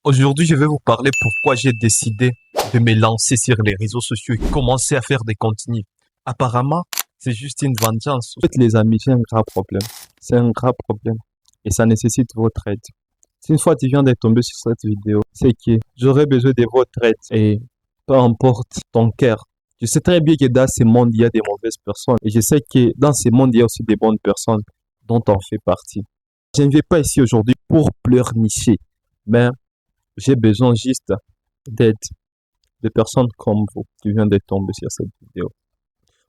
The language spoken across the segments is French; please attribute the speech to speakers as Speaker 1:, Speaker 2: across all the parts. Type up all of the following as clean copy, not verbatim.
Speaker 1: Aujourd'hui, je vais vous parler pourquoi j'ai décidé de me lancer sur les réseaux sociaux et commencer à faire des contenus. Apparemment, c'est juste une vengeance. En fait, les amis, j'ai un grave problème. C'est un grave problème. Et ça nécessite votre aide. Si une fois tu viens d'être tombé sur cette vidéo, c'est que j'aurais besoin de votre aide. Et peu importe ton cœur. Je sais très bien que dans ce monde, il y a des mauvaises personnes. Et je sais que dans ce monde, il y a aussi des bonnes personnes dont on fait partie. Je ne vais pas ici aujourd'hui pour pleurnicher. Mais j'ai besoin juste d'aide de personnes comme vous qui viennent de tomber sur cette vidéo.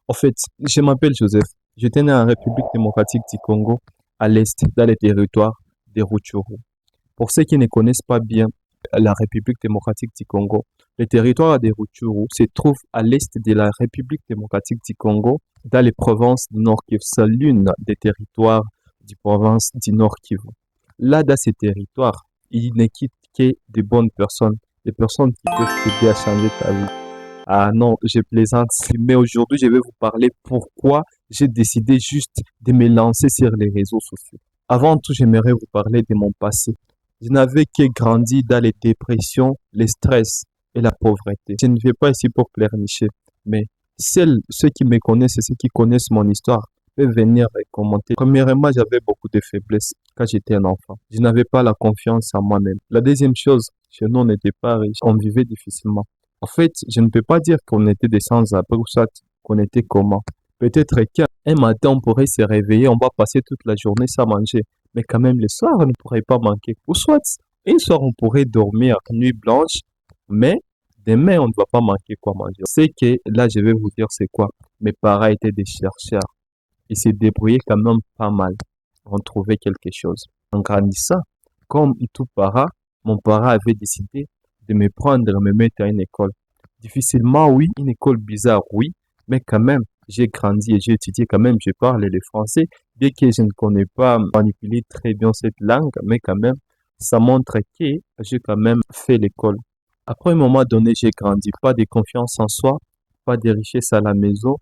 Speaker 1: En fait, je m'appelle Joseph. J'étais né en République démocratique du Congo, à l'est, dans les territoires des Rutshuru. Pour ceux qui ne connaissent pas bien la République démocratique du Congo, les territoires des Rutshuru se trouvent à l'est de la République démocratique du Congo, dans les provinces du Nord Kivu. C'est l'une des territoires du province du Nord Kivu. Là, dans ces territoires, il ne quitte que des bonnes personnes, des personnes qui peuvent t'aider à changer ta vie. Ah non, je plaisante, mais aujourd'hui, je vais vous parler pourquoi j'ai décidé juste de me lancer sur les réseaux sociaux. Avant tout, j'aimerais vous parler de mon passé. Je n'avais que grandi dans les dépressions, les stress et la pauvreté. Je ne vais pas ici pour pleurnicher, mais ceux qui me connaissent et ceux qui connaissent mon histoire peuvent venir et commenter. Premièrement, j'avais beaucoup de faiblesses quand j'étais un enfant. Je n'avais pas la confiance en moi-même. La deuxième chose, chez nous, on n'était pas riche, on vivait difficilement. En fait, je ne peux pas dire qu'on était des sans-abri ou soit qu'on était comment. Peut-être qu'un matin, on pourrait se réveiller, on va passer toute la journée sans manger. Mais quand même, le soir, on ne pourrait pas manquer. Ou soit, un soir, on pourrait dormir nuit blanche, mais demain, on ne va pas manquer quoi manger. C'est que là, je vais vous dire c'est quoi. Mes parents étaient des chercheurs. Ils se débrouillaient quand même pas mal. On trouvait quelque chose. En grandissant, comme tout parent, mon parent avait décidé de me prendre, de me mettre à une école. Difficilement, oui, une école bizarre, oui, mais quand même, j'ai grandi et j'ai étudié quand même, je parle le français, bien que je ne connais pas manipuler très bien cette langue, mais quand même, ça montre que j'ai quand même fait l'école. Après un moment donné, j'ai grandi, pas de confiance en soi, pas de richesse à la maison,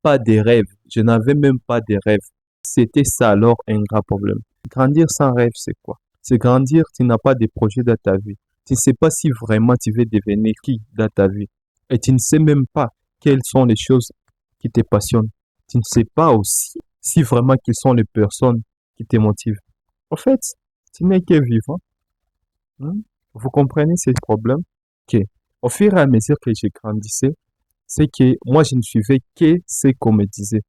Speaker 1: pas de rêves. Je n'avais même pas de rêves. C'était ça alors un grand problème. Grandir sans rêve, c'est quoi? C'est grandir, tu n'as pas de projet dans ta vie. Tu ne sais pas si vraiment tu veux devenir qui dans ta vie. Et tu ne sais même pas quelles sont les choses qui te passionnent. Tu ne sais pas aussi si vraiment quelles sont les personnes qui te motivent. En fait, tu n'es que vivant. Hein. Vous comprenez ces problèmes? Que, au fur et à mesure que je grandissais, c'est que moi, je ne suivais que ce qu'on me disait.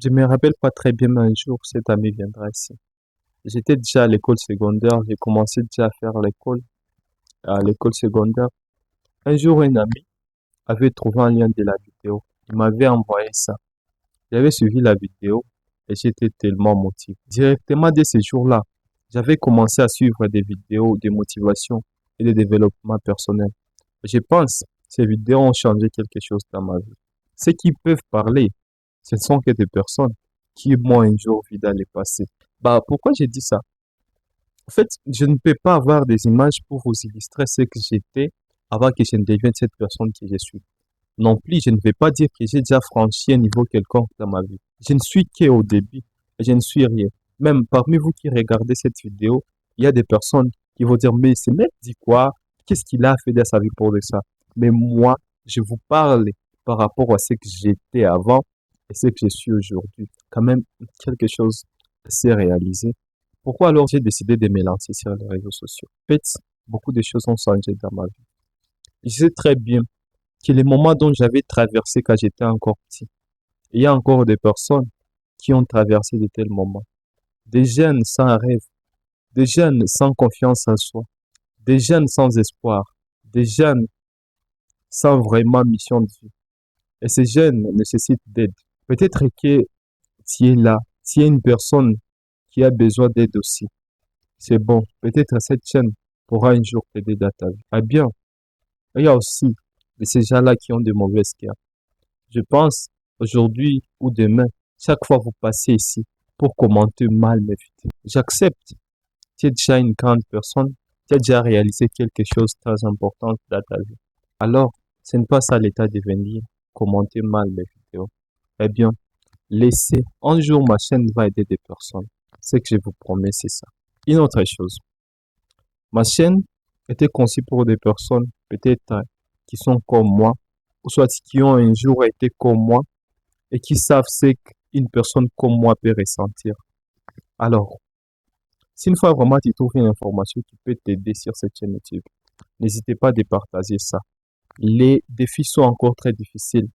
Speaker 1: Je me rappelle pas très bien, mais un jour, cet ami viendra ici. J'étais déjà à l'école secondaire, j'ai commencé déjà à faire à l'école secondaire. Un jour, un ami avait trouvé un lien de la vidéo. Il m'avait envoyé ça. J'avais suivi la vidéo et j'étais tellement motivé. Directement dès ce jour-là, j'avais commencé à suivre des vidéos de motivation et de développement personnel. Je pense que ces vidéos ont changé quelque chose dans ma vie. Ceux qui peuvent parler, ce ne sont que des personnes qui m'ont un jour vu dans le passé. Bah, pourquoi j'ai dit ça? En fait, je ne peux pas avoir des images pour vous illustrer ce que j'étais avant que je ne devienne cette personne que je suis. Non plus, je ne vais pas dire que j'ai déjà franchi un niveau quelconque dans ma vie. Je ne suis qu'au début et je ne suis rien. Même parmi vous qui regardez cette vidéo, il y a des personnes qui vont dire, mais ce mec dit quoi? Qu'est-ce qu'il a fait dans sa vie pour ça? Mais moi, je vous parle par rapport à ce que j'étais avant et ce que je suis aujourd'hui. Quand même, quelque chose s'est réalisé. Pourquoi alors j'ai décidé de me lancer sur les réseaux sociaux? En fait, beaucoup de choses ont changé dans ma vie. Je sais très bien que les moments dont j'avais traversé quand j'étais encore petit, il y a encore des personnes qui ont traversé de tels moments. Des jeunes sans rêve, des jeunes sans confiance en soi, des jeunes sans espoir, des jeunes sans vraiment mission de vie. Et ces jeunes nécessitent d'aide. Peut-être que tu es là, tu es une personne qui a besoin d'aide aussi. C'est bon. Peut-être cette chaîne pourra un jour t'aider dans ta vie. Ah bien, il y a aussi de ces gens-là qui ont de mauvaises cœurs. Je pense, aujourd'hui ou demain, chaque fois que vous passez ici pour commenter mal mes vidéos, j'accepte. Tu es déjà une grande personne, tu as déjà réalisé quelque chose de très important dans ta vie. Alors, ce n'est pas ça l'état de venir commenter mal mes vidéos. Eh bien, laissez. Un jour, ma chaîne va aider des personnes. Ce que je vous promets, c'est ça. Une autre chose. Ma chaîne était conçu pour des personnes peut-être qui sont comme moi, ou soit qui ont un jour été comme moi et qui savent ce qu'une personne comme moi peut ressentir. Alors, si une fois vraiment tu trouves une information qui peut t'aider sur cette chaîne YouTube, n'hésitez pas à partager ça. Les défis sont encore très difficiles.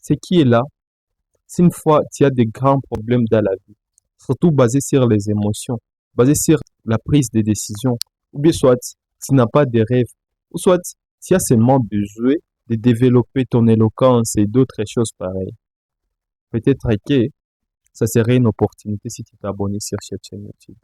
Speaker 1: Ce qui est là, c'est une fois tu as des grands problèmes dans la vie, surtout basés sur les émotions, basés sur la prise de décision, ou bien soit tu n'as pas de rêve, ou soit tu as seulement besoin de développer ton éloquence et d'autres choses pareilles. Peut-être que ça serait une opportunité si tu t'abonnais sur cette chaîne YouTube.